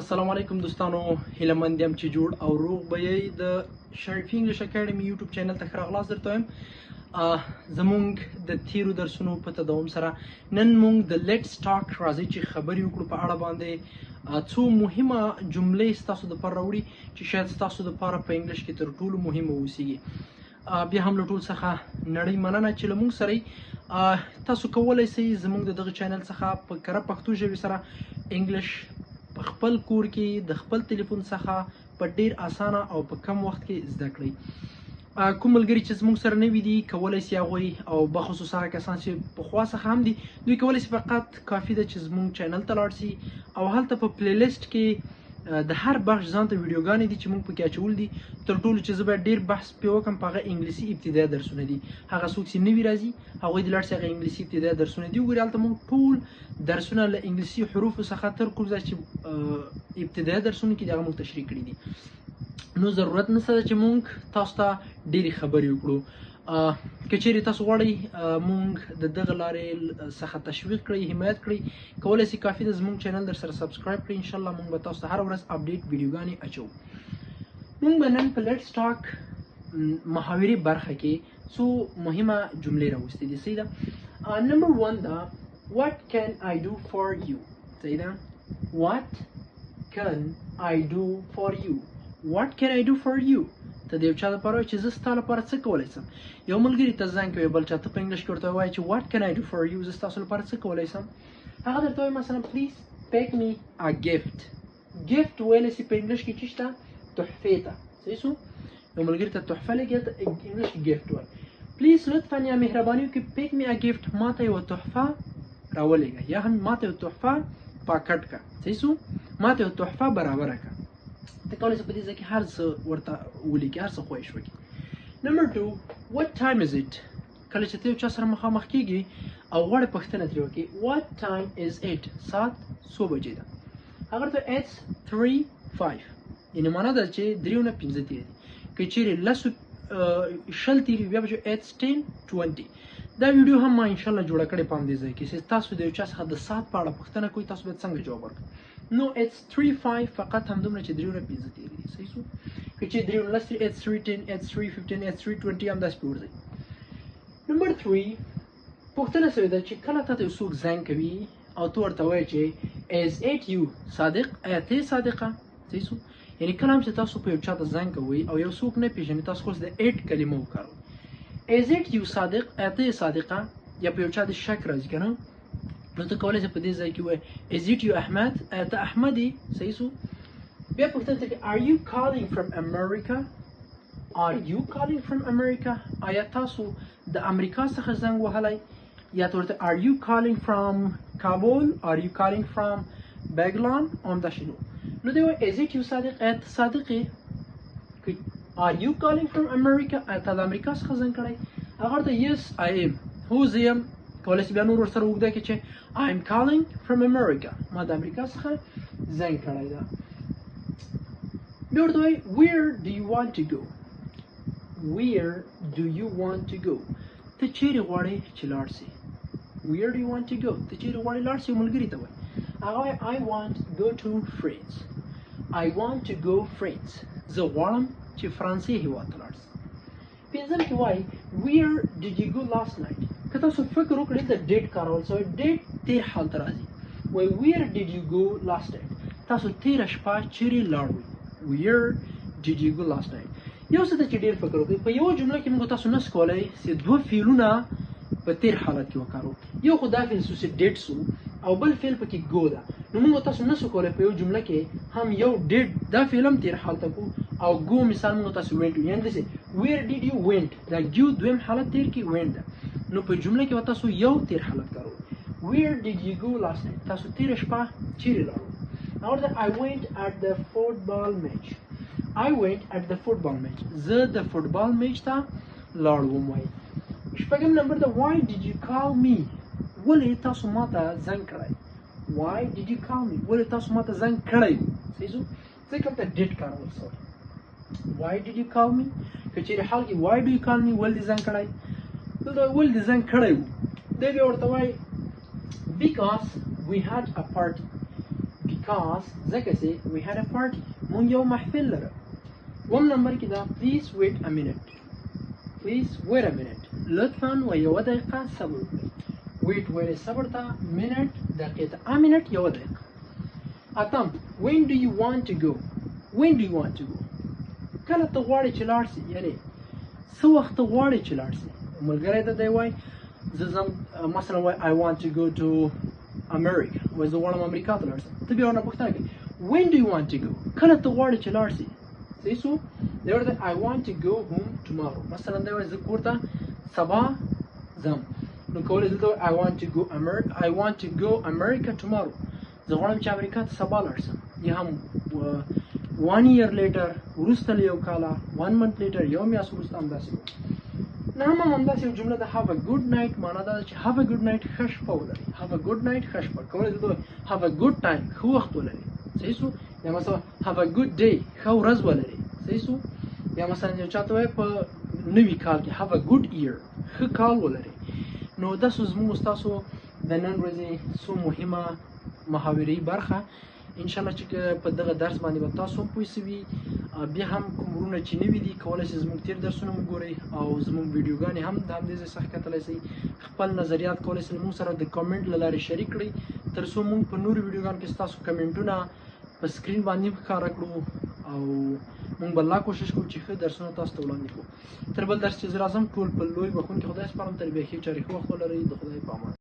السلام علیکم دوستانو، هیله مند یم چې جوړ او روغ به یې. د شریفي انګلیش اکیډمي یوټیوب چینل ته ښه راغلاست درته وایم. زمونږ د تیرو درسونو په تداوم سره نن مونږ د لیټس ټاک راځي چې خبرې وکړو په اړه باندې څو مهمه جملې ستاسو دپاره راوړي چې شاید ستاسو دپاره په انګلیش کې تر ټولو مهمه واوسیږي. بیا هم له ټول څخه نړۍ مننه چې له مونږ سره تاسو کولی سئ زمونږ د دغه چینل څخه په کره پښتو ژبې سره انګلیش په خپل کور کې د خپل تلیفون څخه په ډیر اسانه او په کم وخت کې زده کړئ. کوم ملګري چې زموږ سره نوي دي کولی سي هغوی او بخصوص هغه کسان چې پخوا څخه هم دي دوی کولی سي فقط کافي ده چې زموږ چینل ته لاړ سي او هلته په پلی لیسټ کې د هر بخش ځان ته ویډیوګانې دي چې موږ پکې اچول دي. تر ټولو چې زه باید ډېر بحث پرې وکړم په هغه انګلیسي ابتدایي درسونه دي. هغه څوک چې نوي راځي هغوی د لاړ سي هغه انګلیسي ابتدایي درسونه دي وګوري. هلته موږ ټول درسونه له انګلیسي حروفو څخه تر کوم ځای چې ابتدایي درسونه کې دي هغه موږ تشریح کړي دي. نو ضرورت نشته چې موږ تاسو ته ډېرې خبرې وکړو. که چیرې تاسو غواړئ موږ د دغه لارې څخه تشویق کړئ، حمایت کړئ، کولی سي کافي ده زموږ چینل در سره سبسکرایب کړئ. انشاءالله موږ به تاسو ته هره ورځ اپډیټ ویډیوګانې اچوو. موږ به نن په لیټس ټاک محاورې برخه کې څو مهمه جملې راوستې دي. صحیح ده. نمبر 1 ده what can I do for you. صحیح ده. what can I do for you. what can I do for you. ته د یو چا لپاره وایي چې زه ستا لپاره څه کولی سم. یو ملګري ته زنګ کوي بل چا ته په انګلیش کې ورته وایي چې what can I do for you. زه ستاسو لپاره څه کولی سم. هغه درته وایي مثلا please pick me a gift. gift ویلی سي په انګلیش کې چې شته تحفې ته. صحیح سو. یو ملګري ته تحفه لګي ته انګلیش کې gift وایي. پلیز لطفا یا مهرباني وکړئ pick me a gift. ما ته یوه تحفه راولېږه یا هم ما ته یوه تحفه پاکټ کړه. صحیح سو. ما ته یوه تحفه برابره کړه. ته کولی سې په دې ځای کې هر څه ورته ولیکې، هر څه خوښ وکړي. نمبر 2 what time is it. کله چې ته یو چا سره مخامخ کېږي او غواړې پوښتنه ترې وکړې what time is it. ساعت څو بجې ده. هغه ورته it's 3:05 یعنې معنا ده چې 3 نه 5 تېرې دي. که چیرې 10 تېرې وي بیا به it's 10:20. دا ویډیو هم ما انشاءالله جوړه کړې په همدې ځای کې چې تاسو د یو چا څخه د ساعت په اړه پوښتنه کوئ تاسو باید څنګه جواب ورکړئ. نو it's 3:05 فقط همدومره چې 3 نه 5 تېرې دي. صحیح سو. که چې 3 نه 10 it's 3:10 it's 3:15 it's 3:20 همداسې پرې ورځئ. نمبر 3 پوښتنه شوې ده چې کله تاته یو څوک زنګ کوي او ته ورته وایې چې is it you صادق. ایا ته صادقه. صحیح سو. یعنې کله هم چې تاسو په یو چا ته زنګ کوئ او یو څوک نه پېژنئ تاسو خو د it کلمه وکاروئ. is it you صادق. ایا ته صادقه یا په یو چا د شک راځي که نه نو ته کولی سې په دې ځای کې ووایې is it you احمد. ایا ته احمد یې. صحیح سو. بیا پوښتنه ترې are you calling from America. are you calling from America. آیا تاسو د امریکا څخه زنګ وهلی یا ته ورته are you calling from Kabul are you calling from Baglan همداسې نو دی وایي is it you صادق. ایا ته صادق یې. are you calling from America. ایا ته د امریکا څخه زنګ کړی. هغه ورته yes I am. هو زه یم. کولی سي بیا نور ورسره اوږده کړي چې I am calling from America. ما د امریکا څخه زنګ کړی ده. بیا ورته وایي where do you want to go. where do you want to go. ته چیرې غواړې چې لاړ سې. where do you want to go. ته چیرې غواړې لاړ سې. ملګري ته وایي هغه وایي I want to go to France. I want to go France. زه غواړم چې فرانسې هېواد ته لاړ سم. پنځم کې وایي where did you go last night. که تاسو فکر وکړئ د ډیټ کارول سوی ډیټ تیر حال ته راځي. وایي where did you go last night. تاسو تیره شپه چیرې لاړئ. where did you go last night. یو څه ته چې ډېر فکر وکړئ په یوه جمله کې موږ تاسو نس کولی چې 2 فعلونه په تیر حالت کې وکارو. یو خو دا فعل سو چې ډیټ سو او بل فعل پکې ګو ده. نو موږ تاسو نسو کولی په یو جمله کې هم یو ډیټ دا فعل هم تیر حال ته کو او ګو مثال موږ تاسو وینټ یعنې داسې where did you went دا ګو دویم حالت تیر کې وینټ ده. نو په جمله کې به تاسو یو تیر حالت کارو. where did you go last night. تاسو تیره شپه چیرې لاړو. اورته I went at the football match. I went at the football match. زه د فوټبال میچ ته لاړم. وایي شپږم نمبر ده why did you call me. ولې تاسو ما ته زنګ کړی. why did you call me. ولې تاسو ما ته زنګ کړی. صحیح سو. ځکه ته ډیټ کارول سوی. why did you call me. که چیرې حال کې why do you call me ولې دې زنګ کړی. دلته ولې دې زنګ کړی و. دی بیا ورته وایي because we had a party. because ځکه چې we had a party مونږ یو محفل لرو. وم نمبر کې دا please wait a minute. Please wait a minute. لطفاً و یو دقیقه صبر وکړئ. wait ویل صبر ته minute دقیقه a minute یو دقیقه. اتم when do you want to go. when do you want to go. کله ته غواړې چې لاړ شې یعنی څه وخت ته غواړې چې لاړ شې. ملګری ته دی وایي زه ځم مثلا وایي I want to go to America. وایي زه غواړم امریکا ته لاړ شم. ته بیا ورنه پوښتنه کوې when do you want to go. کله ته غواړې چې لاړ شې. صحیح شو. دی ورته I want to go home tomorrow. مثلا دی وایي زه کور ته سبا ځم. نو کولی زه ته I want to go America tomorrow. زه غواړم چې امریکا ته سبا لاړ شم. یا هم 1 year later وروسته له یو کاله 1 month later یو میاشت وروسته همداسې وو. نه هم همداسې یو جمله ده have a good night معنا دا ده چې have a good night ښه شپه ولرئ. have a good night ښه شپه. کولی زه ته have a good time ښه وخت ولرئ. صحیح شو. یا مثلا have a good day ښه ورځ ولرئ. صحیح شو. یا مثلا یو چاته وایي په نوي کال کې have a good year ښه کال ولرئ. نو دا زموږ ستاسو د نن ورځې څو مهمه محاورې برخه ان شاء الله چې په دغه درس باندې به تاسو هم پوه شوي. بیا هم کوم ورونه چې نوي دي کولی شئ زموږ تېر درسونه وګورئ او زموږ ویډیوګانې هم د همدې ځای څخه کتلی شئ. خپل نظریات کولی شئ موږ سره د کمنټ له لارې شریک کړئ تر څو موږ په نورو ویډیوګانو کې ستاسو کمنټونه په سکرین باندې ښکاره کړو او موږ به لا کوشش کوو چې ښه درسونه تاسو ته وړاندې کړو. تر بل درس چې زه راځم ټول په لوی بخښونکي خدای سپارم. تر بیا ښې چارې ښه وخت ولرئ. د خدای په امان.